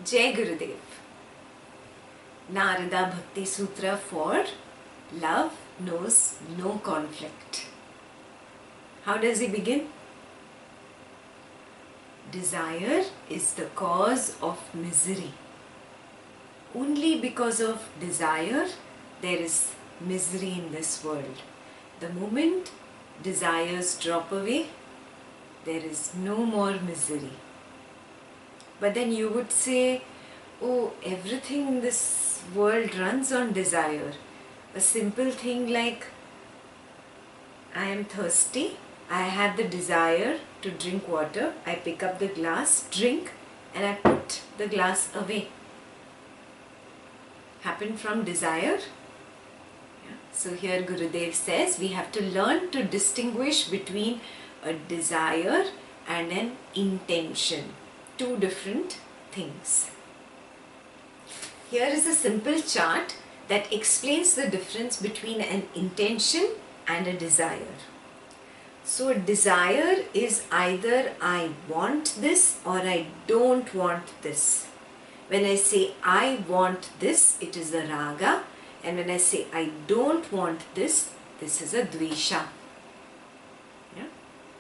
Jai Gurudev. Narada Bhakti Sutra for Love Knows No Conflict. How does he begin? Desire is the cause of misery. Only because of desire there is misery in this world. The moment desires drop away, there is no more misery. But then you would say, oh, everything in this world runs on desire. A simple thing like, I am thirsty, I have the desire to drink water, I pick up the glass, drink, and I put the glass away. Happened from desire. Yeah. So here Gurudev says we have to learn to distinguish between a desire and an intention. Two different things. Here is a simple chart that explains the difference between an intention and a desire. So a desire is either I want this or I don't want this. When I say I want this, it is a raga, and when I say I don't want this, this is a dvesha. Yeah?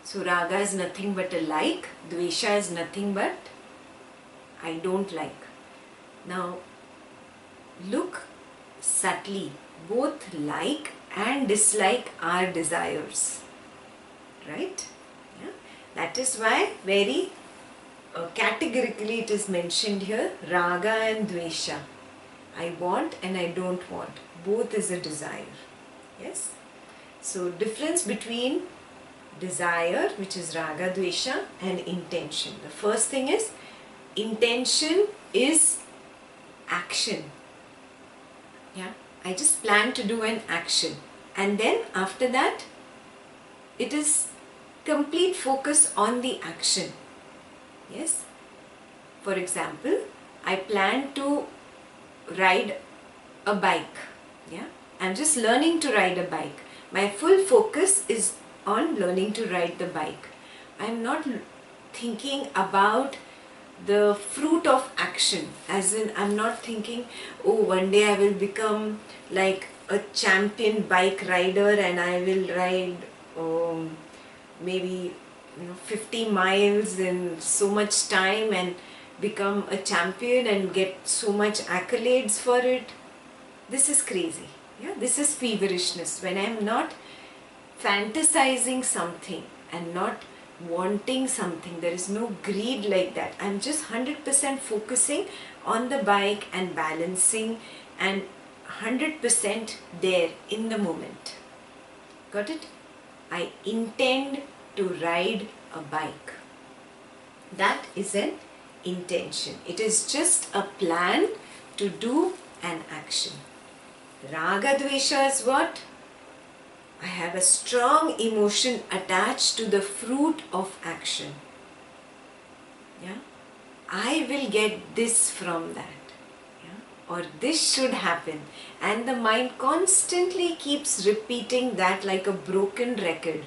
So raga is nothing but a like, dvesha is nothing but I don't like. Now look subtly, both like and dislike are desires, right? Yeah? That is why very categorically it is mentioned here, raga and dvesha. I want and I don't want, both is a desire. Yes. So difference between desire, which is raga dvesha, and intention. The first thing is, intention is action. Yeah, I just plan to do an action, and then after that it is complete focus on the action. Yes. For example, I plan to ride a bike. Yeah, I'm just learning to ride a bike. My full focus is on learning to ride the bike. I'm not thinking about the fruit of action, as in I'm not thinking, oh, one day I will become like a champion bike rider and I will ride maybe 50 miles in so much time and become a champion and get so much accolades for it. This is crazy. Yeah, this is feverishness. When I am not fantasizing something and not wanting something, there is no greed like that. I'm just 100% focusing on the bike and balancing and 100% there in the moment. Got it? I intend to ride a bike. That is an intention. It is just a plan to do an action. Raga dvesha is what? I have a strong emotion attached to the fruit of action. Yeah? I will get this from that. Yeah? Or this should happen. And the mind constantly keeps repeating that like a broken record.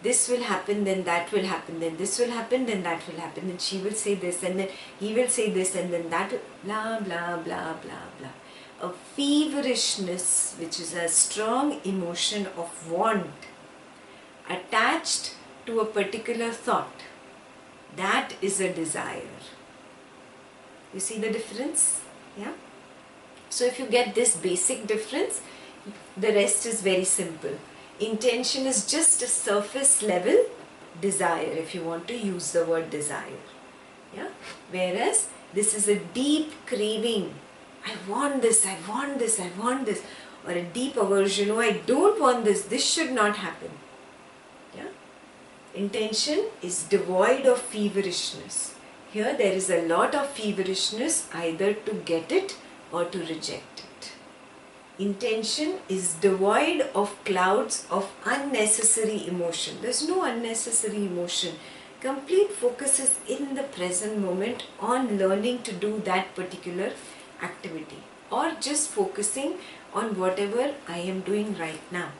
This will happen, then that will happen, then this will happen, then that will happen, then she will say this, and then he will say this, and then that will, blah, blah, blah, blah, blah. A feverishness, which is a strong emotion of want attached to a particular thought, that is a desire. You see the difference? Yeah? So if you get this basic difference, the rest is very simple. Intention is just a surface level desire, if you want to use the word desire. Yeah? Whereas this is a deep craving. I want this, I want this, I want this. Or a deep aversion, oh, I don't want this, this should not happen. Yeah? Intention is devoid of feverishness. Here there is a lot of feverishness either to get it or to reject it. Intention is devoid of clouds of unnecessary emotion. There is no unnecessary emotion. Complete focus is in the present moment on learning to do that particular activity, or just focusing on whatever I am doing right now.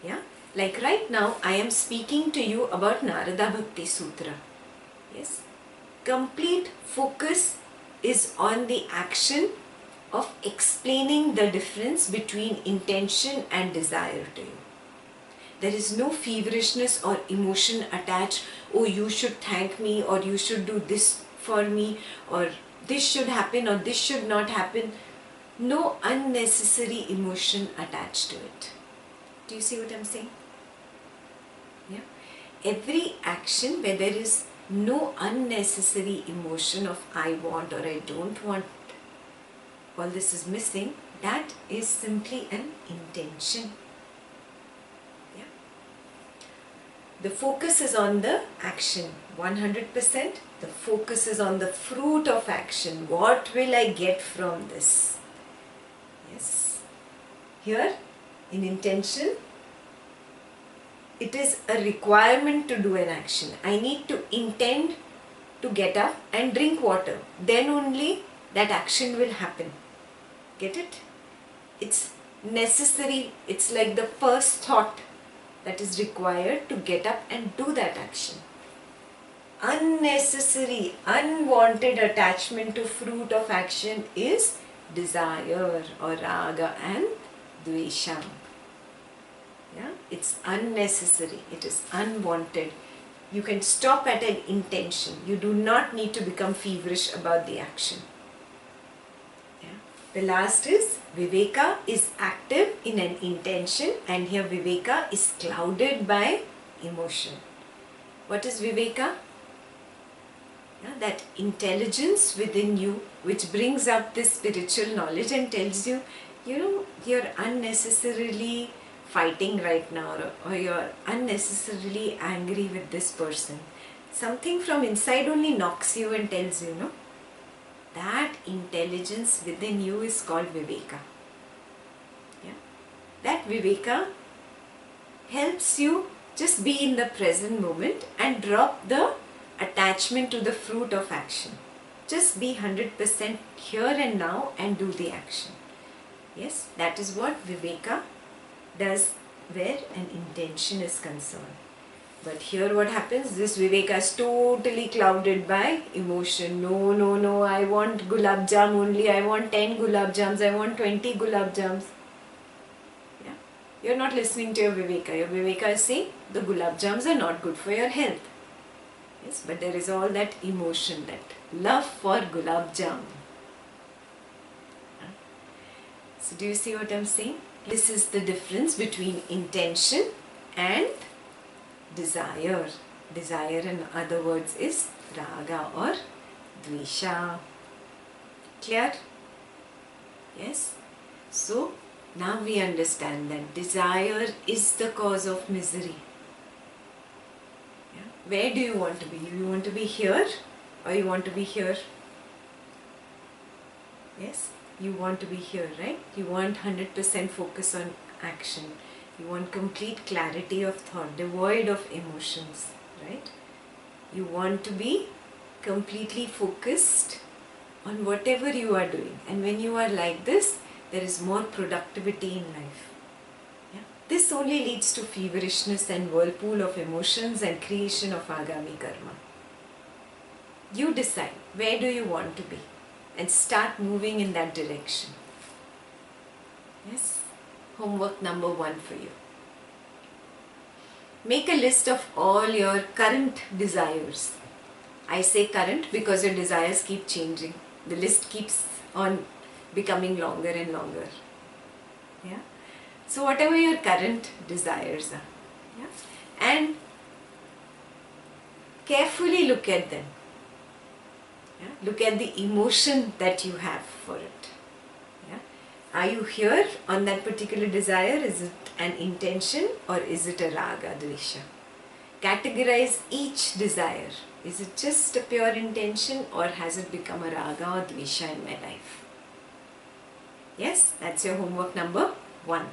Yeah, like right now I am speaking to you about Narada Bhakti Sutra. Yes, complete focus is on the action of explaining the difference between intention and desire to you. There is no feverishness or emotion attached. Oh, you should thank me, or you should do this for me, or this should happen, or this should not happen. No unnecessary emotion attached to it. Do you see what I'm saying? Yeah. Every action where there is no unnecessary emotion of I want or I don't want, all this is missing, that is simply an intention. The focus is on the action, 100%. The focus is on the fruit of action. What will I get from this? Yes. Here, in intention, it is a requirement to do an action. I need to intend to get up and drink water. Then only that action will happen. Get it? It's necessary. It's like the first thought that is required to get up and do that action. Unnecessary, unwanted attachment to fruit of action is desire or raga and dvesha. Yeah? It's unnecessary, it is unwanted. You can stop at an intention. You do not need to become feverish about the action. The last is Viveka is active in an intention, and here Viveka is clouded by emotion. What is Viveka? Yeah, that intelligence within you which brings up this spiritual knowledge and tells you, you're unnecessarily fighting right now, or you're unnecessarily angry with this person. Something from inside only knocks you and tells you, no? That intelligence within you is called Viveka. Yeah? That Viveka helps you just be in the present moment and drop the attachment to the fruit of action. Just be 100% here and now and do the action. Yes, that is what Viveka does where an intention is concerned. But here what happens? This Viveka is totally clouded by emotion. No, I want gulab jam only. I want 10 gulab jams. I want 20 gulab jams. Yeah? You're not listening to your Viveka. Your Viveka is saying the gulab jams are not good for your health. Yes, but there is all that emotion, that love for gulab jam. So do you see what I'm saying? This is the difference between intention and desire. Desire, in other words, is raga or dvesha. Clear? Yes? So, now we understand that desire is the cause of misery. Yeah? Where do you want to be? You want to be here or you want to be here? Yes? You want to be here, right? You want 100% focus on action. You want complete clarity of thought, devoid of emotions, right? You want to be completely focused on whatever you are doing. And when you are like this, there is more productivity in life. Yeah? This only leads to feverishness and whirlpool of emotions and creation of agami karma. You decide where do you want to be and start moving in that direction. Yes? Homework number 1 for you. Make a list of all your current desires. I say current because your desires keep changing. The list keeps on becoming longer and longer. Yeah? So whatever your current desires are, yeah? And carefully look at them. Yeah? Look at the emotion that you have for it. Are you here on that particular desire? Is it an intention or is it a raga, dvesha? Categorize each desire. Is it just a pure intention or has it become a raga or dvesha in my life? Yes, that's your homework number 1.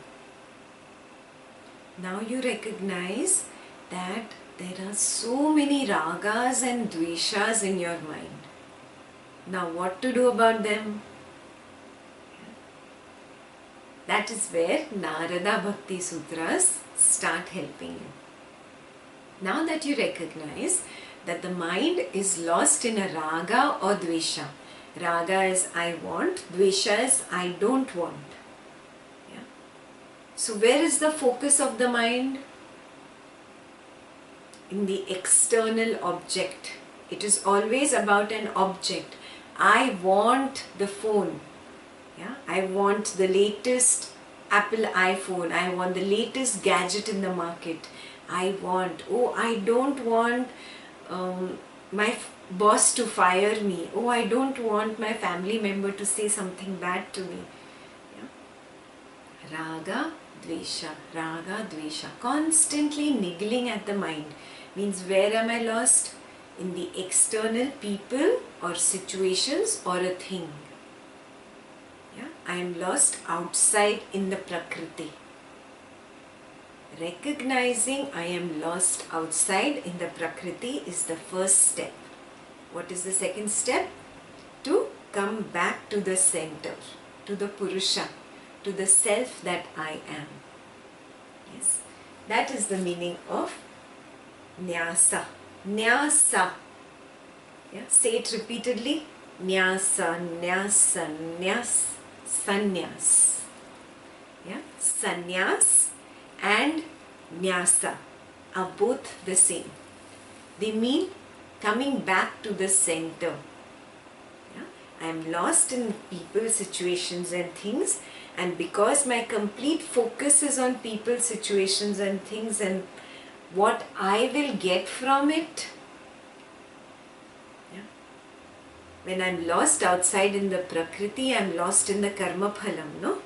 Now you recognize that there are so many ragas and dveshas in your mind. Now what to do about them? That is where Narada Bhakti Sutras start helping you. Now that you recognize that the mind is lost in a raga or dvesha, Raga is I want, Dvesha is I don't want. Yeah. So where is the focus of the mind? In the external object. It is always about an object. I want the phone. Yeah? I want the latest Apple iPhone. I want the latest gadget in the market. I don't want my boss to fire me. I don't want my family member to say something bad to me. Yeah? Raga, Dvesha, constantly niggling at the mind. Means where am I lost? In the external people or situations or a thing. Yeah? I am lost outside in the Prakriti. Recognizing I am lost outside in the Prakriti is the first step. What is the second step? To come back to the center, to the Purusha, to the self that I am. Yes, that is the meaning of Nyasa. Nyasa. Yeah, say it repeatedly. Nyasa, Nyasa, Nyas, Sannyas. Yeah, Sannyas and Nyasa are both the same. They mean coming back to the center. Yeah? I am lost in people, situations and things, and because my complete focus is on people, situations and things and what I will get from it. Yeah? When I am lost outside in the Prakriti, I am lost in the Karma Phalam, no?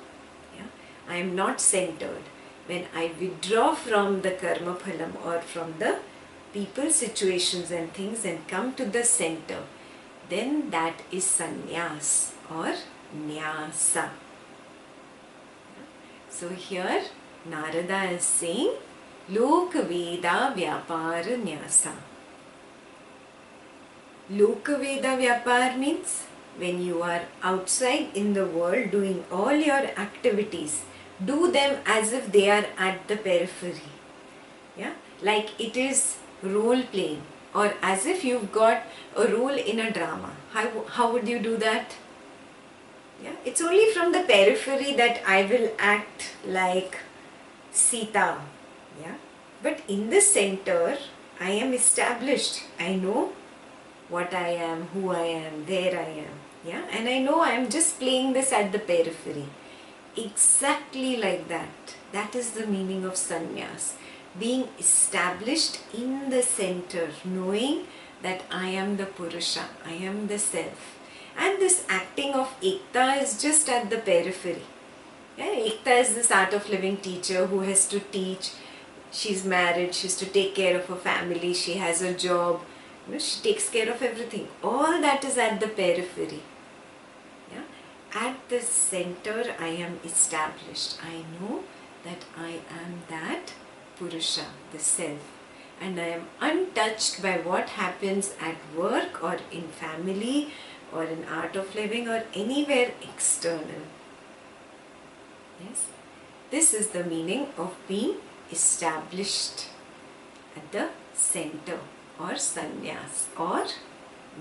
Yeah? I am not centered. When I withdraw from the Karma Phalam or from the people, situations and things and come to the center, then that is Sannyas or Nyasa. So here Narada is saying Loka Veda Vyapara Nyasa. Loka Veda Vyapar means when you are outside in the world doing all your activities, do them as if they are at the periphery. Yeah? Like it is role playing or as if you've got a role in a drama. How would you do that? Yeah? It's only from the periphery that I will act like Sita. Yeah? But in the center, I am established. I know what I am, who I am, where I am. Yeah? And I know I am just playing this at the periphery. Exactly like that. That is the meaning of sannyas. Being established in the center, knowing that I am the Purusha, I am the self. And this acting of Ekta is just at the periphery. Yeah, Ekta is this art of living teacher who has to teach. She's married, she has to take care of her family, she has a job, she takes care of everything. All that is at the periphery. Yeah? At the center I am established. I know that I am that Purusha, the self. And I am untouched by what happens at work or in family or in art of living or anywhere external. Yes? This is the meaning of being established at the center or sannyas or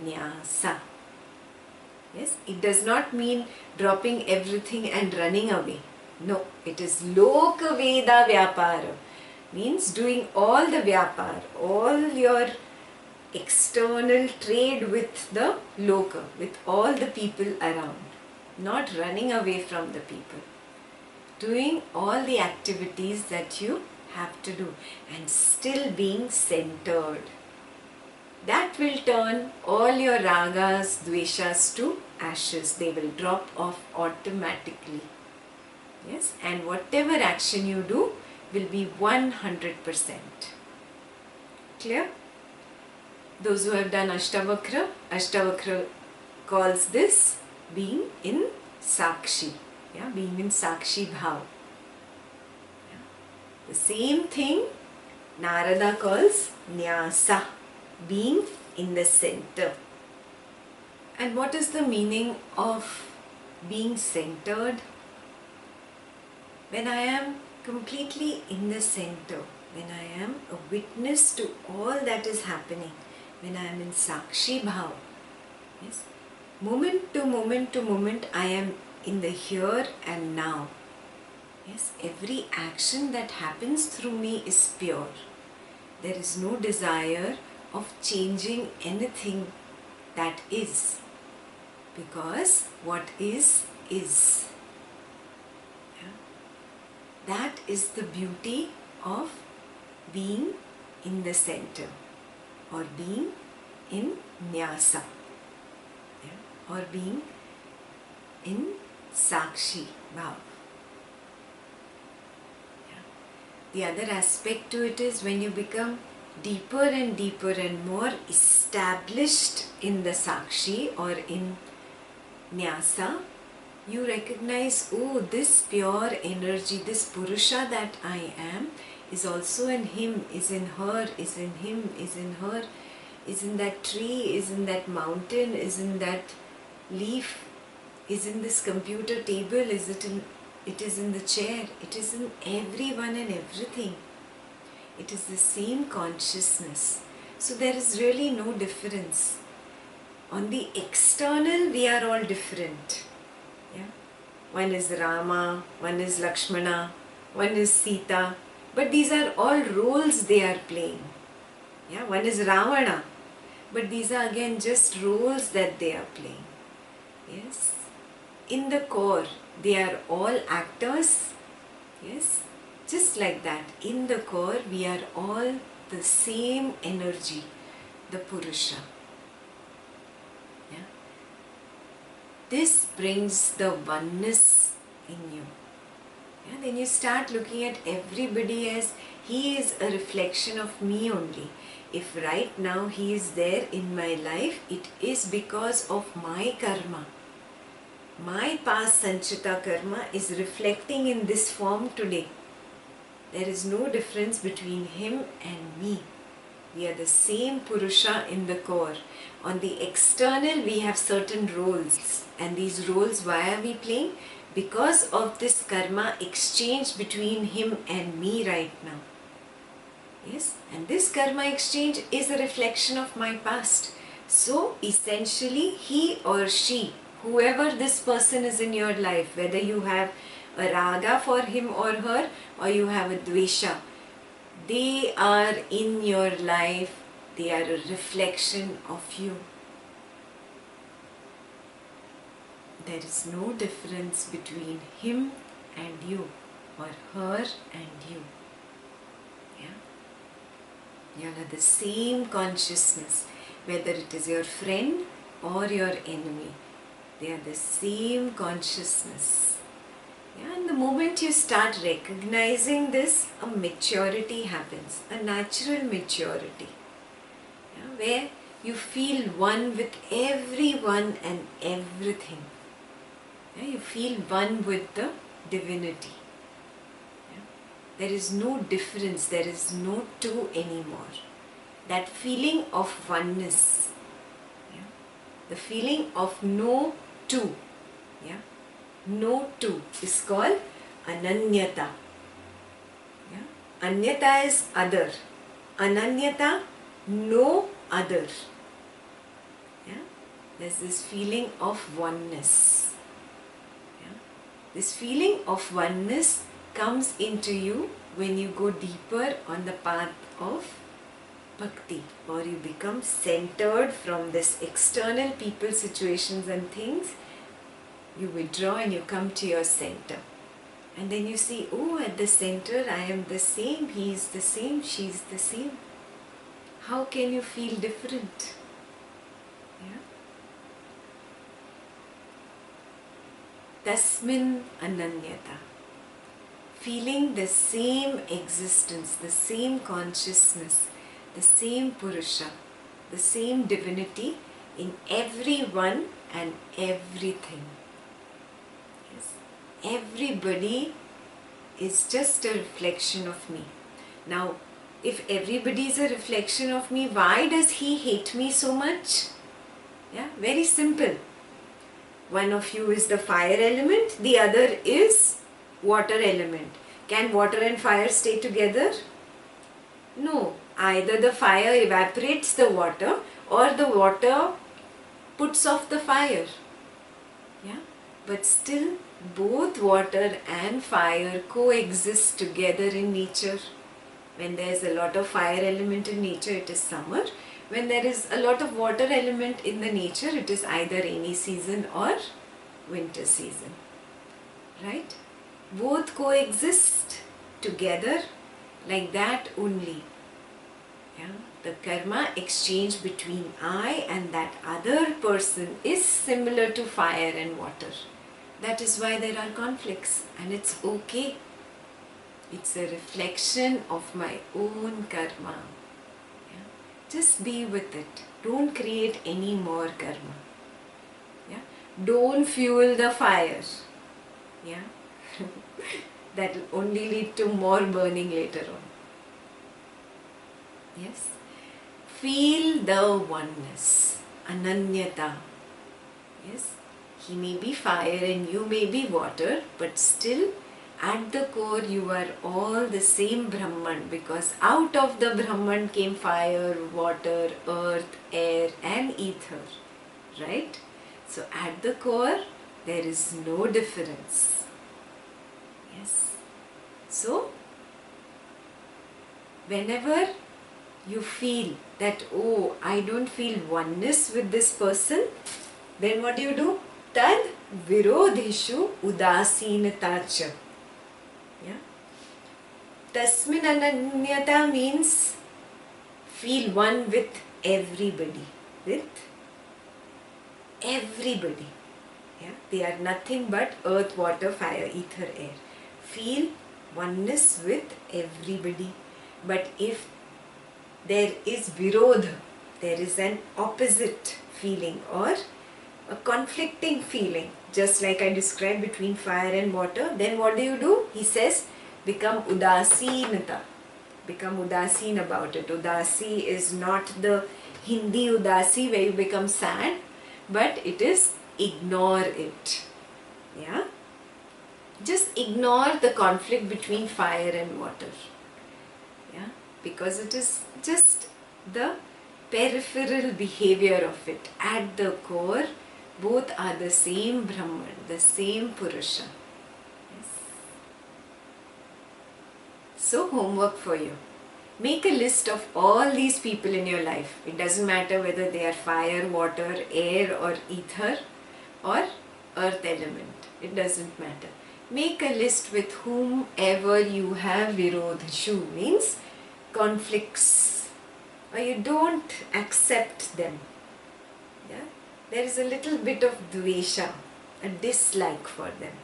nyasa. Yes, it does not mean dropping everything and running away. No, it is loka veda vyapara. Means doing all the vyapar, all your external trade with the loka, with all the people around. Not running away from the people. Doing all the activities that you have to do and still being centered. That will turn all your ragas, dveshas to ashes. They will drop off automatically. Yes, and whatever action you do will be 100%. Clear? Those who have done Ashtavakra calls this being in Sakshi. Yeah, being in Sakshi Bhav. Yeah. The same thing Narada calls Nyasa, being in the center. And what is the meaning of being centered? When I am completely in the center, when I am a witness to all that is happening, when I am in Sakshi Bhav, yes, Moment to moment to moment, I am in the here and now. Yes, every action that happens through me is pure. There is no desire of changing anything that is, because what is. Yeah? That is the beauty of being in the center, or being in Nyasa, yeah? Or being in Sakshi Bhav. The other aspect to it is when you become deeper and deeper and more established in the Sakshi or in Nyasa, you recognize, oh, this pure energy, this Purusha that I am is also in him, is in her, is in him, is in her, is in that tree, is in that mountain, is in that leaf, is in this computer table, it is in the chair, it is in everyone and everything. It is the same consciousness. So there is really no difference. On the external, we are all different. Yeah? One is Rama, one is Lakshmana, one is Sita. But these are all roles they are playing. Yeah? One is Ravana. But these are again just roles that they are playing. Yes? In the core, they are all actors. Yes? Just like that. In the core, we are all the same energy, the Purusha. Yeah? This brings the oneness in you. Yeah? Then you start looking at everybody as he is a reflection of me only. If right now he is there in my life, it is because of my karma. My past Sanchita karma is reflecting in this form today. There is no difference between him and me. We are the same Purusha in the core. On the external, we have certain roles. And these roles, why are we playing? Because of this karma exchange between him and me right now. Yes? And this karma exchange is a reflection of my past. So, essentially, he or she, whoever this person is in your life, whether you have a raga for him or her, or you have a dvesha, they are in your life, they are a reflection of you. There is no difference between him and you, or her and you. Yeah? You are the same consciousness, whether it is your friend or your enemy. They are the same consciousness. Yeah, and the moment you start recognizing this, a maturity happens, a natural maturity, yeah, where you feel one with everyone and everything. Yeah, you feel one with the divinity. Yeah. There is no difference, there is no two anymore. That feeling of oneness, yeah, the feeling of no two, yeah. No two is called ananyata. Yeah? Anyata is other. Ananyata, no other. Yeah? There's this feeling of oneness. Yeah? This feeling of oneness comes into you when you go deeper on the path of bhakti, or you become centered from this external people, situations and things. You withdraw and you come to your center. And then you see, oh, at the center I am the same, he is the same, she is the same. How can you feel different? Yeah? Tasmin ananyata. Feeling the same existence, the same consciousness, the same Purusha, the same divinity in everyone and everything. Everybody is just a reflection of me. Now, if everybody is a reflection of me, why does he hate me so much? Yeah, very simple. One of you is the fire element, the other is water element. Can water and fire stay together? No. Either the fire evaporates the water, or the water puts off the fire. Yeah, but still both water and fire coexist together in nature. When there is a lot of fire element in nature, it is summer. When there is a lot of water element in the nature, it is either rainy season or winter season. Right? Both coexist together like that only. Yeah? The karma exchange between I and that other person is similar to fire and water. That is why there are conflicts, and it's okay. It's a reflection of my own karma. Yeah? Just be with it. Don't create any more karma. Yeah? Don't fuel the fire. Yeah? That will only lead to more burning later on. Yes? Feel the oneness, ananyata. Yes? He may be fire and you may be water, but still at the core you are all the same Brahman, because out of the Brahman came fire, water, earth, air and ether. Right? So at the core there is no difference. Yes. So whenever you feel that, oh, I don't feel oneness with this person, then what do? Tad virodhishu udasinatacha. Yeah. Tasmin ananyata means feel one with everybody. With everybody. Yeah. They are nothing but earth, water, fire, ether, air. Feel oneness with everybody. But if there is virodha, there is an opposite feeling or a conflicting feeling, just like I described between fire and water, then what do? He says, become udasinata. Become udasin about it. Udasi is not the Hindi udasi where you become sad, but it is ignore it. Yeah? Just ignore the conflict between fire and water. Yeah? Because it is just the peripheral behavior of it. At the core, both are the same Brahman, the same Purusha. Yes. So, homework for you. Make a list of all these people in your life. It doesn't matter whether they are fire, water, air or ether or earth element. It doesn't matter. Make a list with whomever you have virodhishu, means conflicts, or you don't accept them. Yeah? There is a little bit of dvesha, a dislike for them.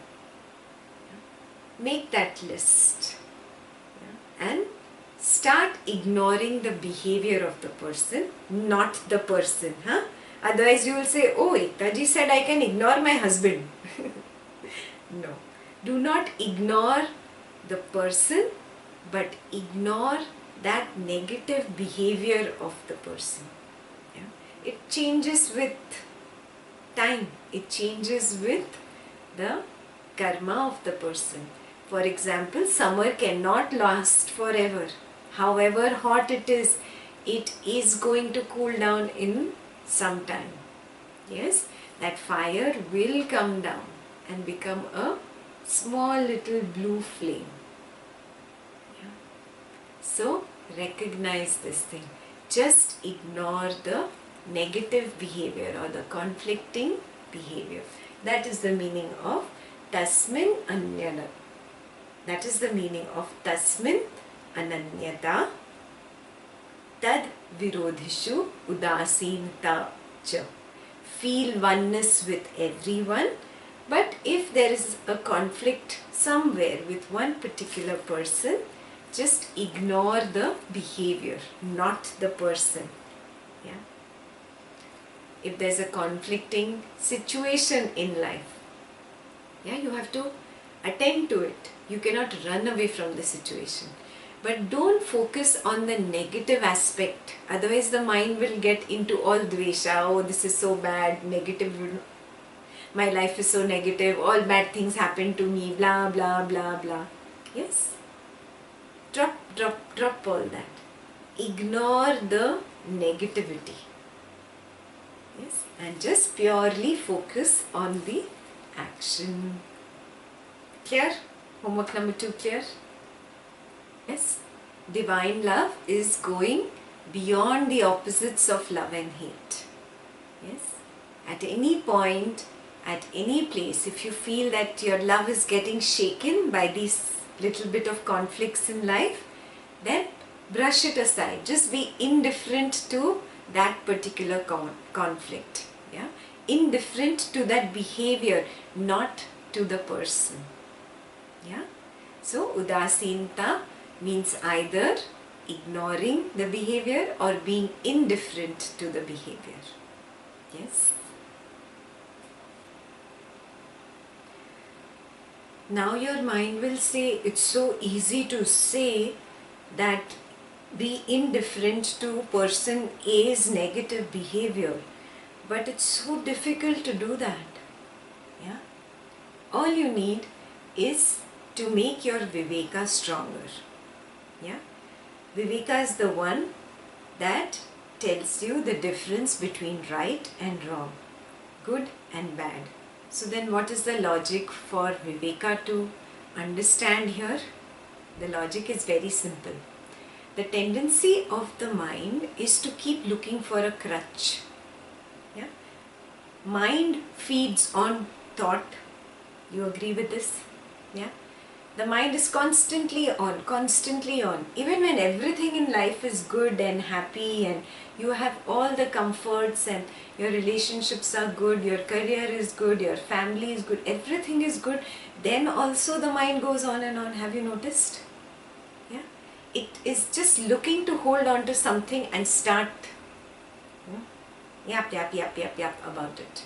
Yeah? Make that list. Yeah? And start ignoring the behavior of the person, not the person. Huh? Otherwise you will say, oh, Ekta ji said I can ignore my husband. No. Do not ignore the person, but ignore that negative behavior of the person. Yeah? It changes with time. It changes with the karma of the person. For example, summer cannot last forever. However hot it is going to cool down in some time. Yes, that fire will come down and become a small little blue flame. Yeah. So, recognize this thing. Just ignore the negative behavior or the conflicting behavior. That is the meaning of tasmin anyana. That is the meaning of tasmin ananyata tad virodhishu udasinta cha. Feel oneness with everyone, but if there is a conflict somewhere with one particular person, just ignore the behavior, not the person. Yeah. If there is a conflicting situation in life, yeah, you have to attend to it. You cannot run away from the situation. But don't focus on the negative aspect. Otherwise the mind will get into all dvesha. Oh, this is so bad, negative. My life is so negative. All bad things happen to me. Blah, blah, blah, blah. Yes? Drop all that. Ignore the negativity. Yes, and just purely focus on the action. Clear? Homework number 2 clear? Yes, divine love is going beyond the opposites of love and hate. Yes, at any point, at any place, if you feel that your love is getting shaken by these little bit of conflicts in life, then brush it aside. Just be indifferent to that particular conflict. Yeah, indifferent to that behavior, not to the person. Yeah, so udasinta means either ignoring the behavior or being indifferent to the behavior. Yes. Now your mind will say, it's so easy to say that be indifferent to person A's negative behavior, but it's so difficult to do that. Yeah. All you need is to make your viveka stronger. Yeah. Viveka is the one that tells you the difference between right and wrong, good and bad. So then what is the logic for viveka to understand here? The logic is very simple. The tendency of the mind is to keep looking for a crutch. Yeah? Mind feeds on thought. You agree with this? Yeah? The mind is constantly on, constantly on. Even when everything in life is good and happy and you have all the comforts and your relationships are good, your career is good, your family is good, everything is good, then also the mind goes on and on. Have you noticed? Yeah? It is just looking to hold on to something and start yap about it.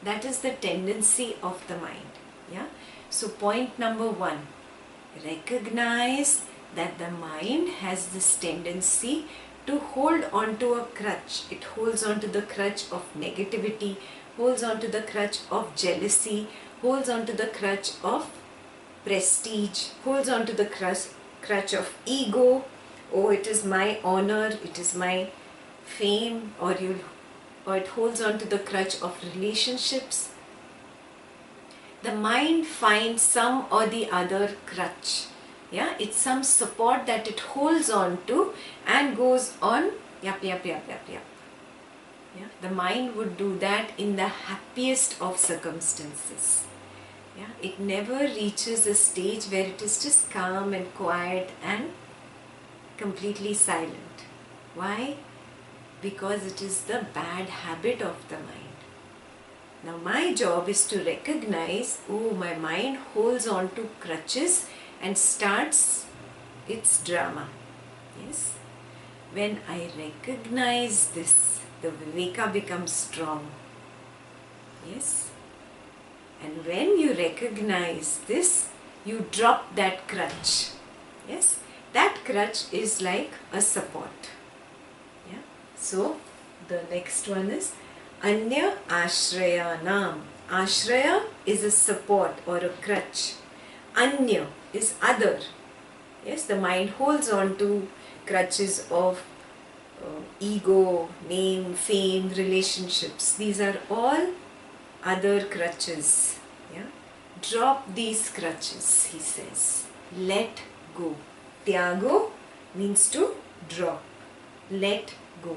That is the tendency of the mind. Yeah? So point number 1. Recognize that the mind has this tendency to hold on to a crutch. It holds on to the crutch of negativity, holds on to the crutch of jealousy, holds on to the crutch of prestige, holds on to the crutch of ego. Oh, it is my honor, it is my fame, or it holds on to the crutch of relationships. The mind finds some or the other crutch. Yeah, it's some support that it holds on to and goes on yap. Yeah, the mind would do that in the happiest of circumstances. Yeah, it never reaches a stage where it is just calm and quiet and completely silent. Why? Because it is the bad habit of the mind. Now my job is to recognize, oh, my mind holds on to crutches and starts its drama. Yes. When I recognize this, the viveka becomes strong. Yes. And when you recognize this, you drop that crutch. Yes. That crutch is like a support. Yeah. So the next one is Anya Ashrayanam. Ashraya is a support or a crutch. Anya is other. Yes, the mind holds on to crutches of ego, name, fame, relationships. These are all other crutches. Yeah? Drop these crutches, he says. Let go. Tyago means to drop. Let go.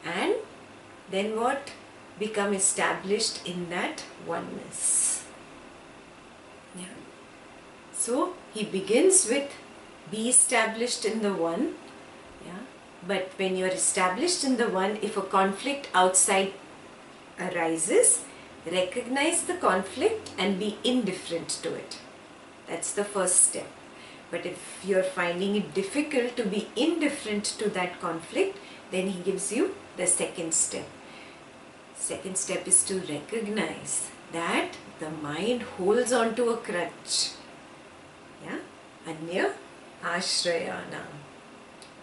And then what? Become established in that oneness. Yeah. So he begins with be established in the one. Yeah. But when you are established in the one, if a conflict outside arises, recognize the conflict and be indifferent to it. That's the first step. But if you are finding it difficult to be indifferent to that conflict, then he gives you the second step. Second step is to recognize that the mind holds on to a crutch. Yeah? Anya Ashrayana.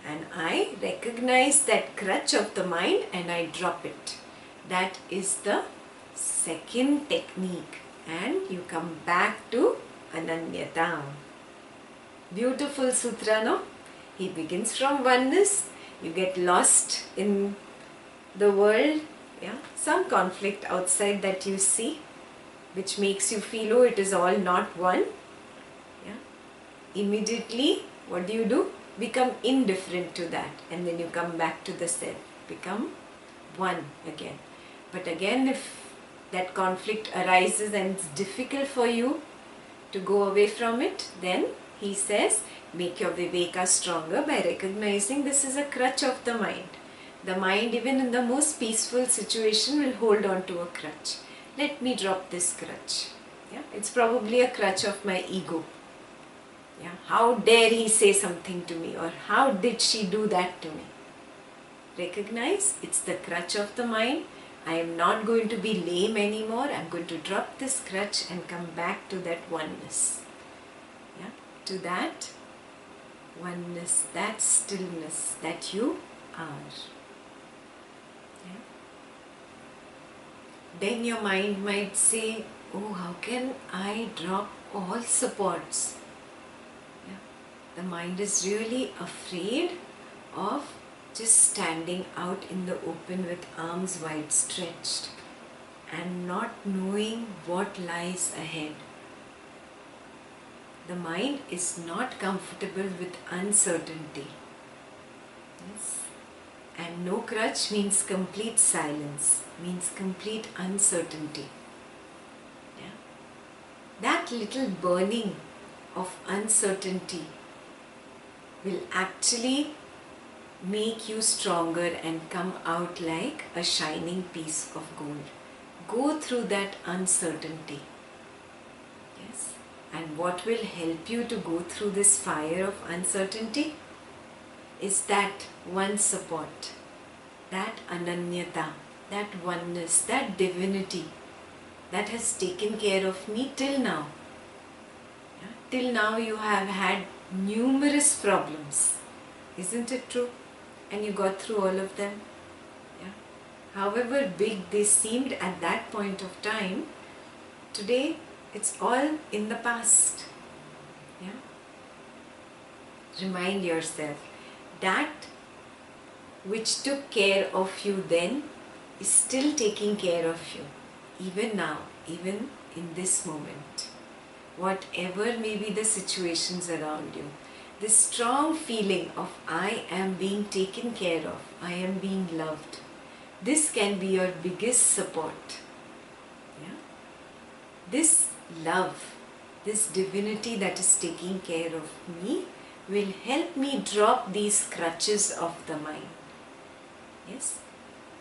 And I recognize that crutch of the mind and I drop it. That is the second technique. And you come back to Ananyata. Beautiful sutra, no? He begins from oneness. You get lost in the world Yeah, some conflict outside that you see, which makes you feel, oh, it is all not one. Yeah, immediately, what do? Become indifferent to that, and then you come back to the self, become one again. But again, if that conflict arises and it's difficult for you to go away from it, then he says, make your viveka stronger by recognizing this is a crutch of the mind. The mind, even in the most peaceful situation, will hold on to a crutch. Let me drop this crutch. Yeah? It's probably a crutch of my ego. Yeah? How dare he say something to me, or how did she do that to me? Recognize it's the crutch of the mind. I am not going to be lame anymore. I am going to drop this crutch and come back to that oneness. Yeah? To that oneness, that stillness that you are. Yeah? Then your mind might say, oh, how can I drop all supports? Yeah? The mind is really afraid of just standing out in the open with arms wide stretched and not knowing what lies ahead. The mind is not comfortable with uncertainty. Yes. And no crutch means complete silence, means complete uncertainty. Yeah. That little burning of uncertainty will actually make you stronger and come out like a shining piece of gold. Go through that uncertainty. Yes. And what will help you to go through this fire of uncertainty is that one support, that ananyata, that oneness, that divinity that has taken care of me till now. Yeah? Till now you have had numerous problems. Isn't it true? And you got through all of them. Yeah? However big they seemed at that point of time, today it's all in the past. Yeah? Remind yourself that which took care of you then is still taking care of you, even now, even in this moment. Whatever may be the situations around you, this strong feeling of I am being taken care of, I am being loved, this can be your biggest support. Yeah? This love, this divinity that is taking care of me will help me drop these crutches of the mind. Yes?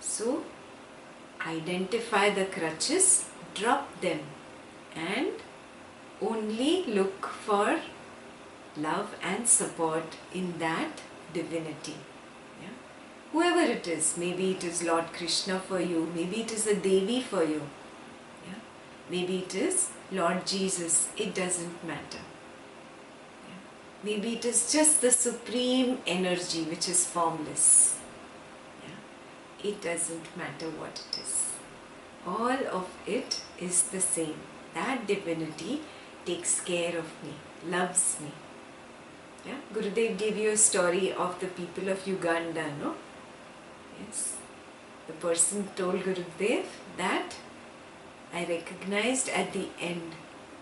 So, identify the crutches, drop them, and only look for love and support in that divinity. Yeah? Whoever it is, maybe it is Lord Krishna for you, maybe it is a Devi for you, yeah? Maybe it is Lord Jesus, it doesn't matter. Yeah? Maybe it is just the supreme energy which is formless. Yeah? It doesn't matter what it is. All of it is the same. That divinity takes care of me, loves me. Yeah? Gurudev gave you a story of the people of Uganda, no? Yes. The person told Gurudev that I recognized at the end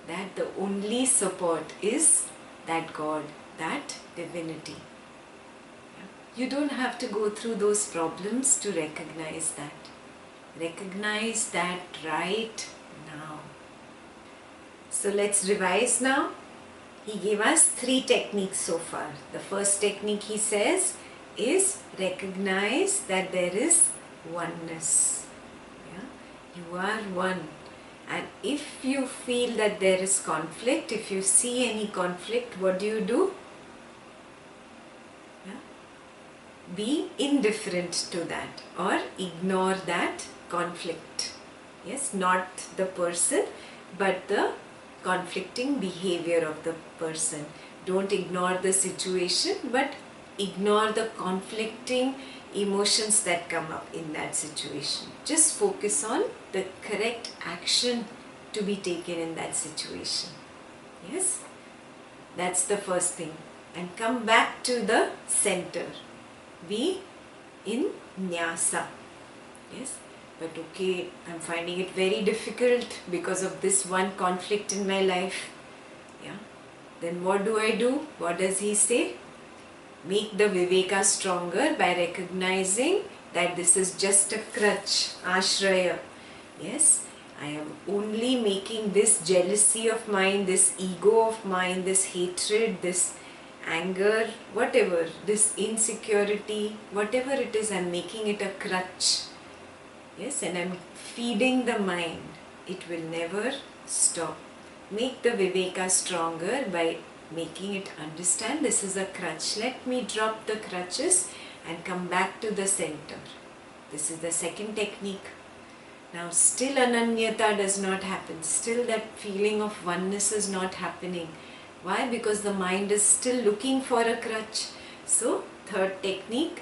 that the only support is that God, that divinity. Yeah? You don't have to go through those problems to recognize that. Recognize that right now. So let's revise now. He gave us 3 techniques so far. The first technique, he says, is recognize that there is oneness. Yeah? You are one. And if you feel that there is conflict, if you see any conflict, what do? Yeah? Be indifferent to that or ignore that conflict. Yes, not the person, but the conflicting behavior of the person. Don't ignore the situation, but ignore the conflicting emotions that come up in that situation. Just focus on the correct action to be taken in that situation. Yes? That's the first thing. And come back to the center. Be in nyasa. Yes? but okay, I'm finding it very difficult because of this one conflict in my life. Yeah. Then what do? What does he say? Make the Viveka stronger by recognizing that this is just a crutch, ashraya. Yes, I am only making this jealousy of mine, this ego of mine, this hatred, this anger, whatever, this insecurity, whatever it is, I'm making it a crutch. Yes, and I'm feeding the mind. It will never stop. Make the Viveka stronger by making it understand this is a crutch. Let me drop the crutches and come back to the center. This is the second technique. Now still ananyata does not happen. Still that feeling of oneness is not happening. Why? Because the mind is still looking for a crutch. So third technique,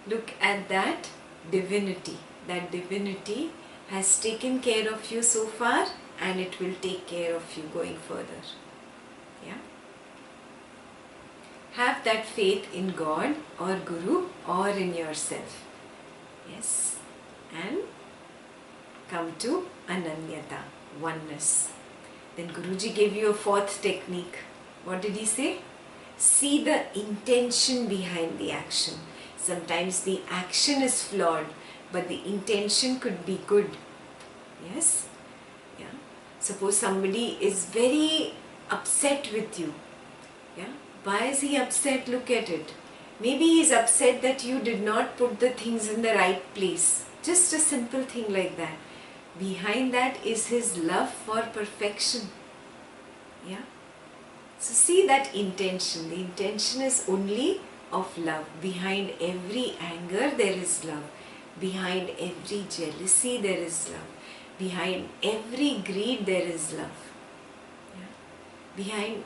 look at that divinity. That divinity has taken care of you so far and it will take care of you going further. Yeah. Have that faith in God or Guru or in yourself. Yes. And come to ananyata, oneness. Then Guruji gave you a fourth technique. What did he say? See the intention behind the action. Sometimes the action is flawed, but the intention could be good. Yes? Yeah. Suppose somebody is very upset with you. Yeah. Why is he upset? Look at it. Maybe he is upset that you did not put the things in the right place. Just a simple thing like that. Behind that is his love for perfection. Yeah. So see that intention. The intention is only of love. Behind every anger there is love. Behind every jealousy there is love. Behind every greed there is love. Yeah. Behind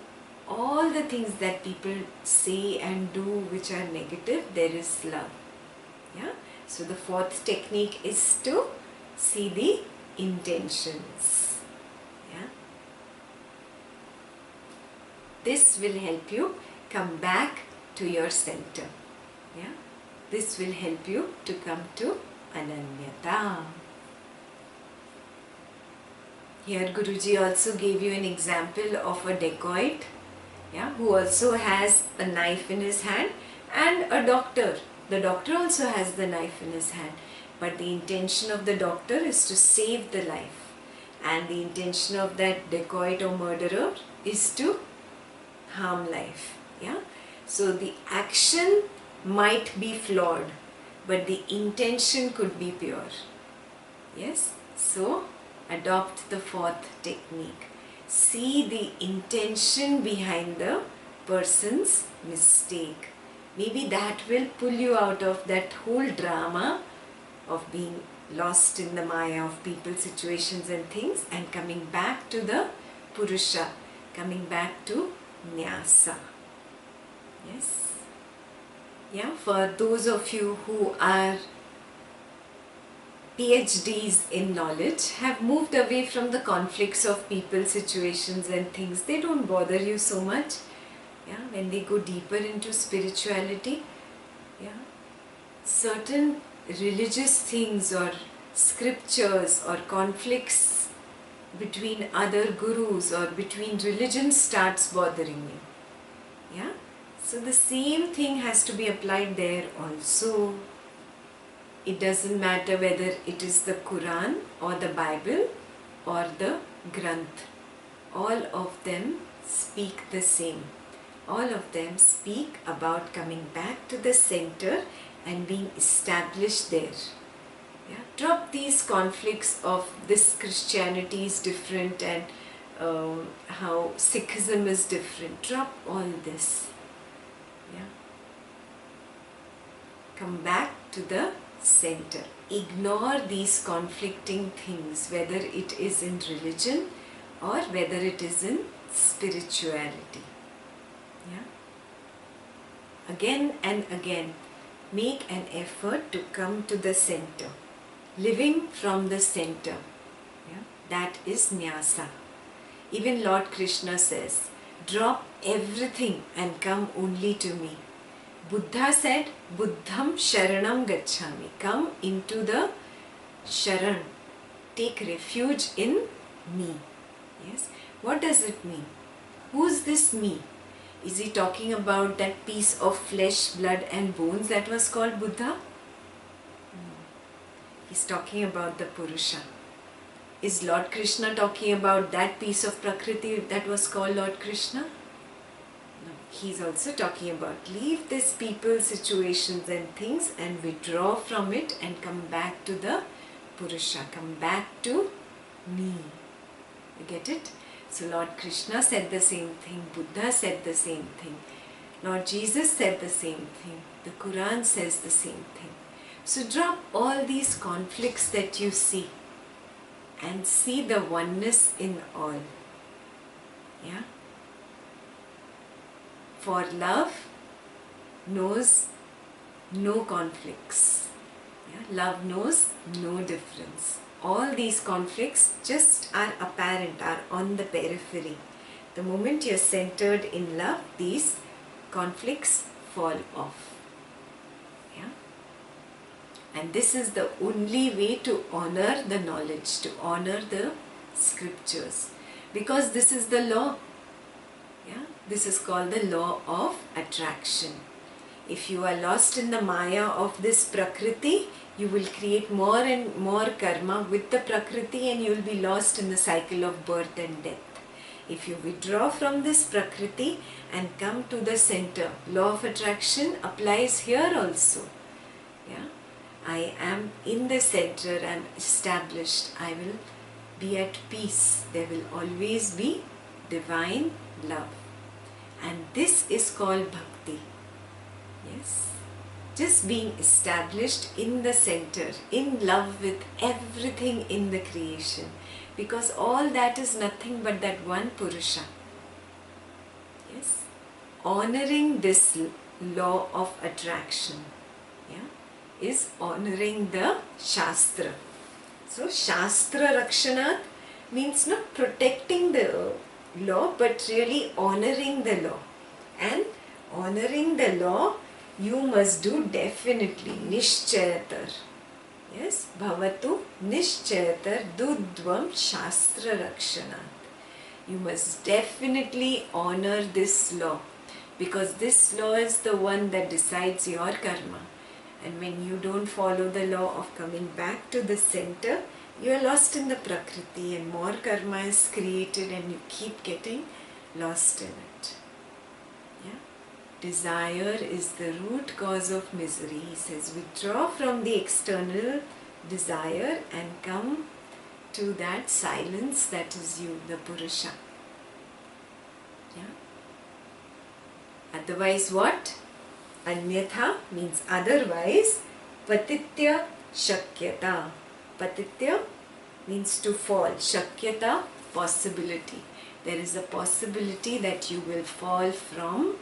all the things that people say and do which are negative, there is love. Yeah. So the fourth technique is to see the intentions. Yeah. This will help you come back to your center. Yeah. This will help you to come to ananyata. Here Guruji also gave you an example of a dacoit, yeah, who also has a knife in his hand, and a doctor. The doctor also has the knife in his hand, but the intention of the doctor is to save the life, and the intention of that dacoit or murderer is to harm life. Yeah. So the action might be flawed, but the intention could be pure. Yes. So adopt the fourth technique. See the intention behind the person's mistake. Maybe that will pull you out of that whole drama of being lost in the maya of people, situations and things, and coming back to the Purusha, coming back to Nyasa. Yes. Yeah, for those of you who are PhDs in knowledge, have moved away from the conflicts of people, situations and things. They don't bother you so much. Yeah, when they go deeper into spirituality, yeah, certain religious things or scriptures or conflicts between other gurus or between religions starts bothering you. Yeah, so the same thing has to be applied there also. It doesn't matter whether it is the Quran or the Bible or the Granth. All of them speak the same. All of them speak about coming back to the center and being established there. Yeah? Drop these conflicts of this Christianity is different and how Sikhism is different. Drop all this. Yeah? Come back to the center. Ignore these conflicting things, whether it is in religion or whether it is in spirituality. Yeah. Again and again, make an effort to come to the center. Living from the center. Yeah. That is Nyasa. Even Lord Krishna says, drop everything and come only to me. Buddha said, Buddham Sharanam Gacchami. Come into the Sharan, take refuge in me. Yes, what does it mean? Who's this me? Is he talking about that piece of flesh, blood and bones that was called Buddha? No. He's talking about the Purusha. Is Lord Krishna talking about that piece of Prakriti that was called Lord Krishna? No. He's also talking about leave this people, situations and things and withdraw from it and come back to the Purusha. Come back to me. You get it? So Lord Krishna said the same thing. Buddha said the same thing. Lord Jesus said the same thing. The Quran says the same thing. So drop all these conflicts that you see and see the oneness in all. Yeah? For love knows no conflicts. Yeah? Love knows no difference. All these conflicts just are apparent, are on the periphery. The moment you're centered in love, these conflicts fall off. Yeah? And this is the only way to honor the knowledge, to honor the scriptures. Because this is the law. Yeah? This is called the law of attraction. If you are lost in the maya of this Prakriti, you will create more and more karma with the Prakriti and you will be lost in the cycle of birth and death. If you withdraw from this Prakriti and come to the center, law of attraction applies here also. Yeah? I am in the center, I am established, I will be at peace. There will always be divine love. And this is called bhakti. Yes? Just being established in the center, in love with everything in the creation. Because all that is nothing but that one Purusha. Yes? Honoring this law of attraction, yeah, is honoring the Shastra. So Shastra Rakshanat means not protecting the law but really honoring the law. And honoring the law you must do definitely nishchayatar. Yes, bhavatu nishchayatar dudvam shastra rakshanat. You must definitely honor this law because this law is the one that decides your karma. And when you don't follow the law of coming back to the center, you are lost in the Prakriti and more karma is created and you keep getting lost in it. Yeah? Desire is the root cause of misery. He says, withdraw from the external desire and come to that silence that is you, the Purusha. Yeah? Otherwise what? Anyatha means otherwise. Patitya shakyata. Patitya means to fall. Shakyata, possibility. There is a possibility that you will fall from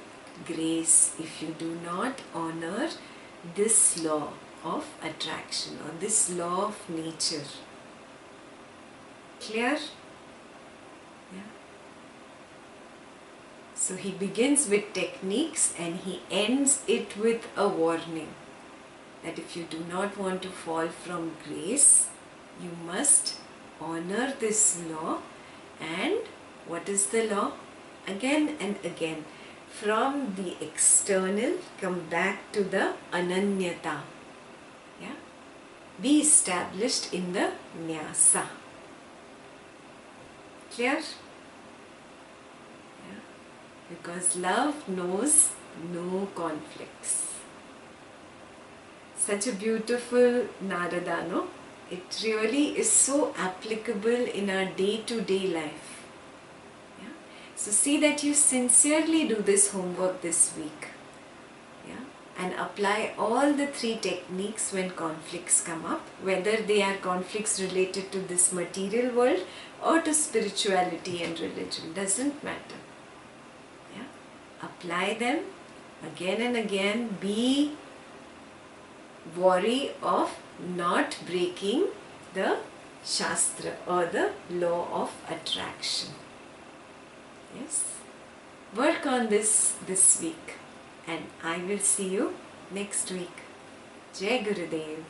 grace if you do not honor this law of attraction or this law of nature. Clear? Yeah. So he begins with techniques and he ends it with a warning that if you do not want to fall from grace, you must honor this law. And what is the law? Again and again. From the external, come back to the ananyata. Yeah? Be established in the nyasa. Clear? Yeah? Because love knows no conflicts. Such a beautiful Narada, no? It really is so applicable in our day-to-day life. Yeah? So see that you sincerely do this homework this week. Yeah? And apply all the 3 techniques when conflicts come up, whether they are conflicts related to this material world or to spirituality and religion. Doesn't matter. Yeah? Apply them again and again. Be worry of not breaking the Shastra or the law of attraction. Yes? Work on this week and I will see you next week. Jai Gurudev.